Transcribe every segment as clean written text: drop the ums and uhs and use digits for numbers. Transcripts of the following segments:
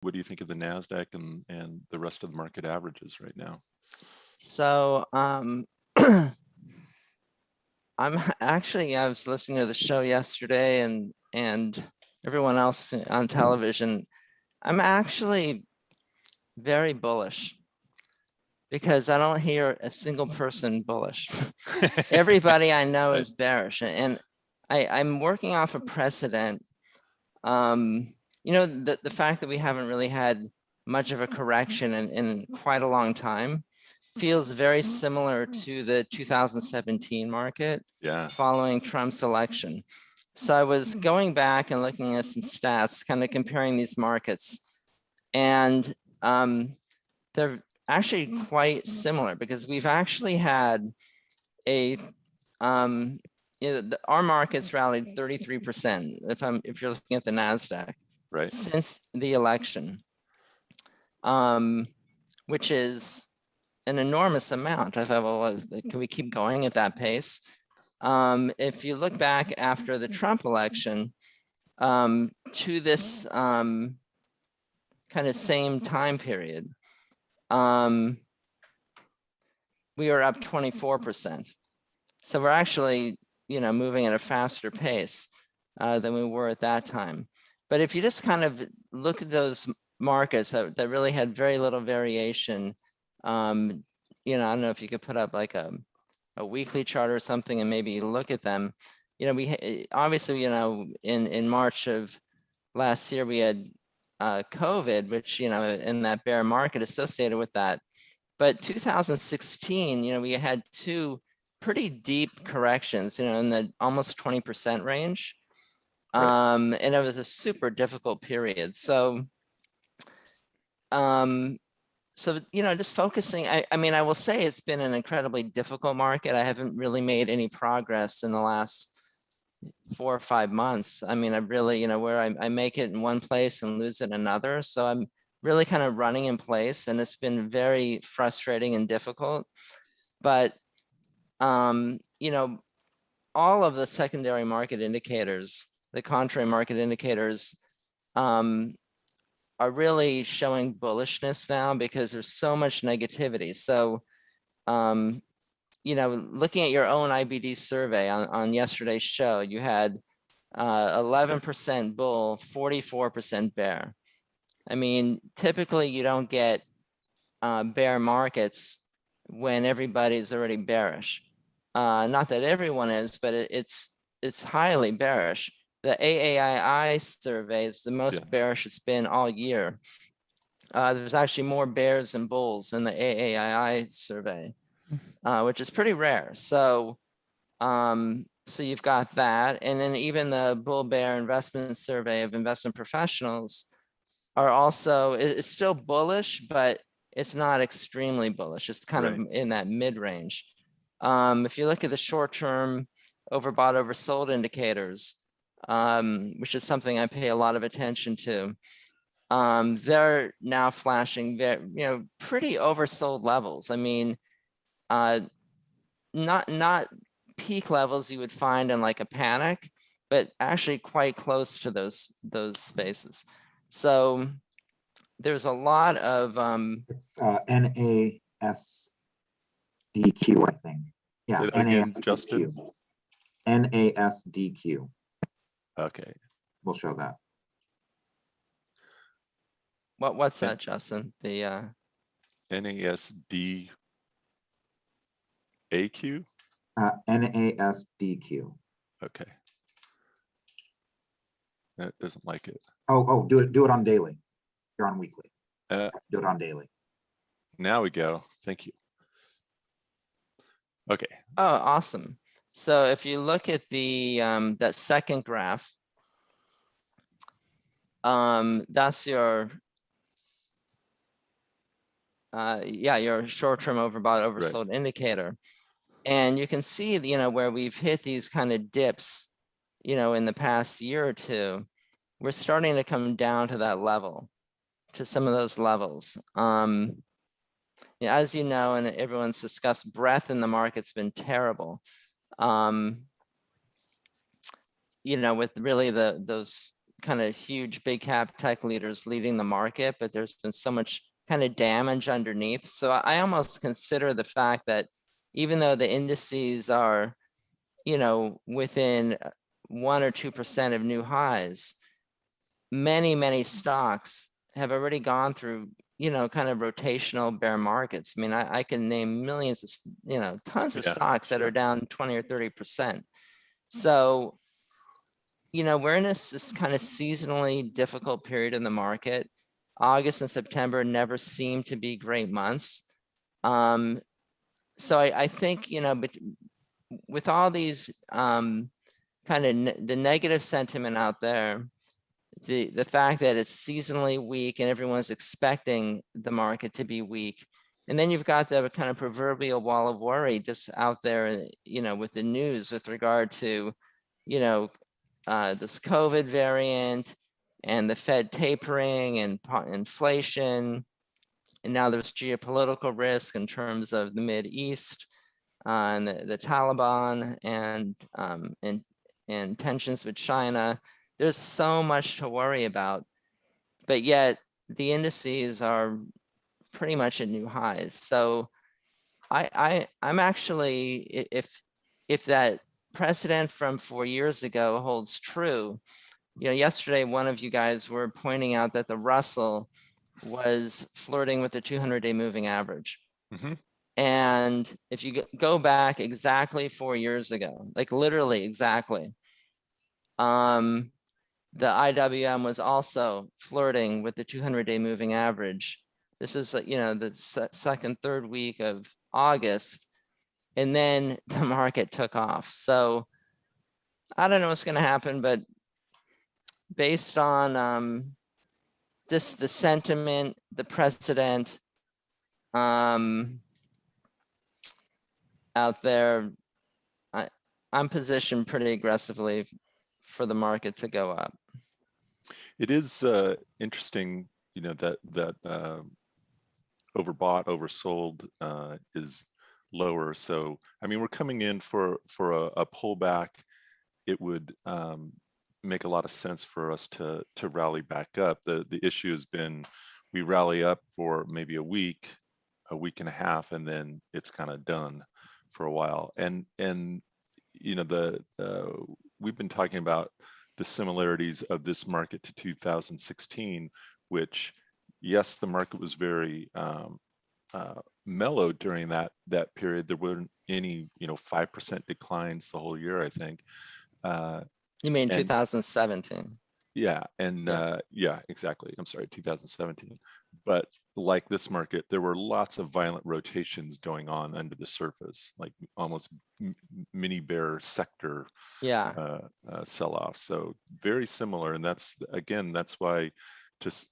what do you think of the NASDAQ and the rest of the market averages right now? So I was listening to the show yesterday and everyone else on television. I'm actually very bullish because I don't hear a single person bullish. Everybody I know is bearish, and I'm working off a precedent. The fact that we haven't really had much of a correction in quite a long time feels very similar to the 2017 market following Trump's election. So I was going back and looking at some stats, kind of comparing these markets, and they're actually quite similar because we've actually had our markets rallied 33% if you're looking at the NASDAQ since the election, which is an enormous amount. I thought, well, can we keep going at that pace? If you look back after the Trump election to this kind of same time period, we are up 24%. So we're actually, moving at a faster pace than we were at that time. But if you just kind of look at those markets that really had very little variation, I don't know if you could put up like a weekly chart or something and maybe look at them. We obviously, in March of last year, we had COVID, which, in that bear market associated with that. But 2016, we had two pretty deep corrections, in the almost 20% range. And it was a super difficult period. So, just focusing, I mean, I will say it's been an incredibly difficult market. I haven't really made any progress in the last 4 or 5 months. I mean, I really, where I make it in one place and lose it in another. So I'm really kind of running in place, and it's been very frustrating and difficult. But, all of the secondary market indicators, the contrary market indicators, are really showing bullishness now because there's so much negativity. So, looking at your own IBD survey on yesterday's show, you had 11% bull, 44% bear. I mean, typically you don't get bear markets when everybody's already bearish. Not that everyone is, but it's highly bearish. The AAII survey is the most bearish it's been all year. There's actually more bears and bulls in the AAII survey, which is pretty rare. So, so you've got that, and then even the bull bear investment survey of investment professionals are also, it's still bullish, but it's not extremely bullish. It's kind of in that mid range. If you look at the short-term overbought, oversold indicators, which is something I pay a lot of attention to, they're now flashing very, pretty oversold levels. I mean, not peak levels you would find in like a panic, but actually quite close to those spaces. So there's a lot of it's NASDQ, I think. Yeah, Justin. NASDQ. Okay. We'll show that. What's that, Justin? The NASDAQ? NASDQ. Okay. That doesn't like it. Oh, do it on daily. You're on weekly. Do it on daily. Now we go. Thank you. Okay. Oh, awesome. So if you look at the that second graph, that's your your short-term overbought, oversold indicator. And you can see, where we've hit these kind of dips, in the past year or two, we're starting to come down to that level, to some of those levels. As you know, and everyone's discussed, breadth in the market's been terrible. With really those kind of huge big cap tech leaders leading the market, but there's been so much kind of damage underneath. So I almost consider the fact that even though the indices are, you know, within 1 or 2% of new highs, many stocks have already gone through, you know, kind of rotational bear markets. I mean, I can name millions of, you know, tons of Yeah, stocks that are down 20 or 30%. So, you know, we're in this kind of seasonally difficult period in the market. August and September never seem to be great months. So I think, you know, but with all these kind of the negative sentiment out there, the fact that it's seasonally weak and everyone's expecting the market to be weak. And then you've got the kind of proverbial wall of worry just out there, you know, with the news with regard to, you know, this COVID variant and the Fed tapering and inflation. And now there's geopolitical risk in terms of the Mid East and the Taliban and tensions with China. There's so much to worry about, but yet the indices are pretty much at new highs. So I'm actually, if that precedent from 4 years ago holds true, you know, yesterday one of you guys were pointing out that the Russell was flirting with the 200-day moving average. Mhm. And if you go back exactly 4 years ago, like literally exactly, the IWM was also flirting with the 200-day moving average. This is, you know, the second, third week of August, and then the market took off. So I don't know what's going to happen, but based on just the sentiment, the precedent out there, I'm positioned pretty aggressively for the market to go up. It is interesting, you know, that overbought, oversold is lower. So, I mean, we're coming in for a pullback. It would make a lot of sense for us to rally back up. The issue has been we rally up for maybe a week and a half, and then it's kind of done for a while. And you know, we've been talking about the similarities of this market to 2016, which, yes, the market was very mellow during that period. There weren't any, you know, 5% declines the whole year, I think. You mean and 2017? Yeah, and yeah, exactly. I'm sorry, 2017. But like this market, there were lots of violent rotations going on under the surface, like almost mini bear sector sell-off. So very similar, and that's again, that's why just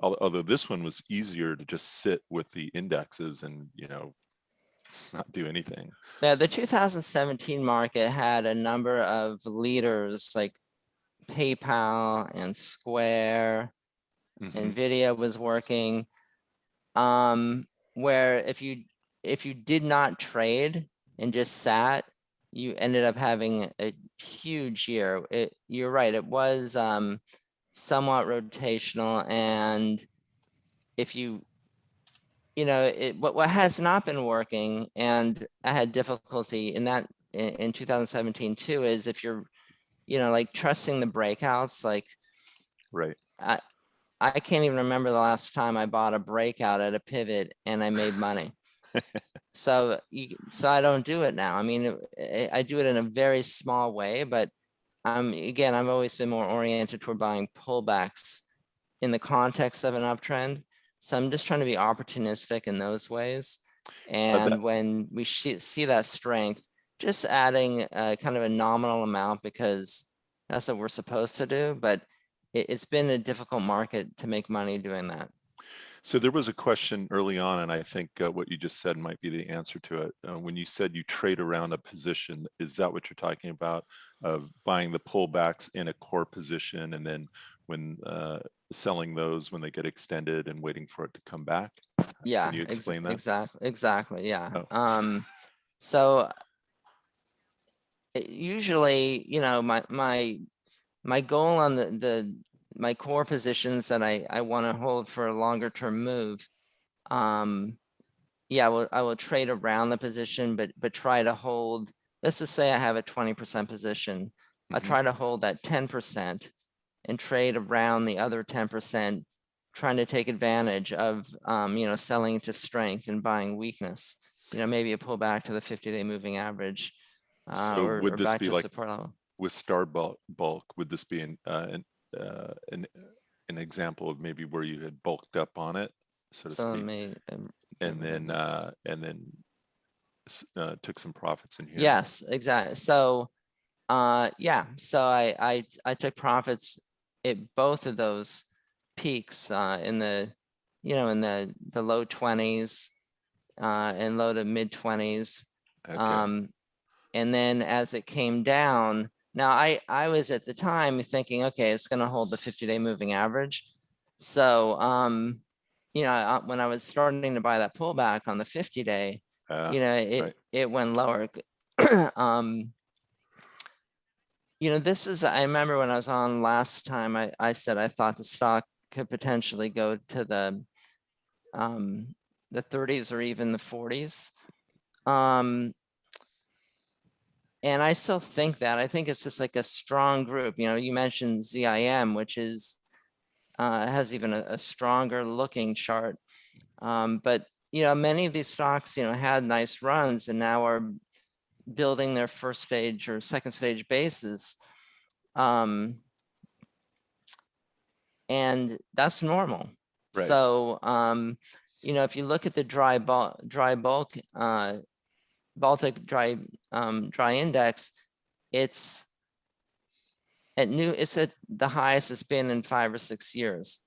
although this one was easier to just sit with the indexes and, you know, not do anything. Yeah, the 2017 market had a number of leaders like PayPal and Square, Nvidia was working, where if you did not trade and just sat, you ended up having a huge year. You're right, it was somewhat rotational, and if you know, what has not been working, and I had difficulty in that in 2017 too, is if you're, you know, like trusting the breakouts, like right. I can't even remember the last time I bought a breakout at a pivot and I made money. So I don't do it now. I mean, I do it in a very small way, but again, I've always been more oriented toward buying pullbacks in the context of an uptrend. So I'm just trying to be opportunistic in those ways. And when we see that strength, just adding kind of a nominal amount, because that's what we're supposed to do. But it's been a difficult market to make money doing that. So there was a question early on, and I think what you just said might be the answer to it. When you said you trade around a position, is that what you're talking about, of buying the pullbacks in a core position and then when selling those when they get extended and waiting for it to come back? Yeah, can you explain that? Exactly. Yeah. Oh. So usually, you know, my my goal on my core positions that I want to hold for a longer term move. Yeah, I will trade around the position, but try to hold, let's just say I have a 20% position. I Mhm. try to hold that 10% and trade around the other 10%, trying to take advantage of, selling into strength and buying weakness. Maybe a pull back to the 50-day moving average, So or would this back be to like support level. with star bulk, would this be an example of maybe where you had bulked up on it, so to So let speak, me and then took some profits in here? yes, exactly. So yeah, so I took profits at both of those peaks in the low 20s and low to mid 20s. Okay. And then as it came down, now I was at the time thinking, okay, it's going to hold the 50-day moving average. So when I was starting to buy that pullback on the 50-day, Right. it went lower. This is, I remember when I was on last time, I said I thought the stock could potentially go to the 30s or even the 40s. And I still think that. I think it's just like a strong group. You mentioned ZIM, which is has even a stronger looking chart. But many of these stocks, had nice runs and now are building their first stage or second stage bases. And that's normal. Right. So, if you look at the dry bulk, Baltic dry index, it's at the highest it's been in 5 or 6 years.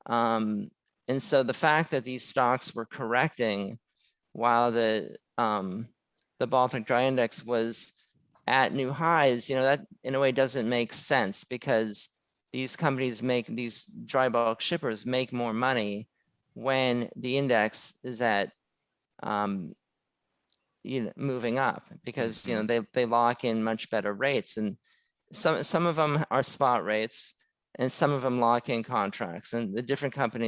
And so the fact that these stocks were correcting while the Baltic dry index was at new highs, that in a way doesn't make sense, because these companies these dry bulk shippers make more money when the index is at moving up, because they lock in much better rates, and some of them are spot rates and some of them lock in contracts, and the different companies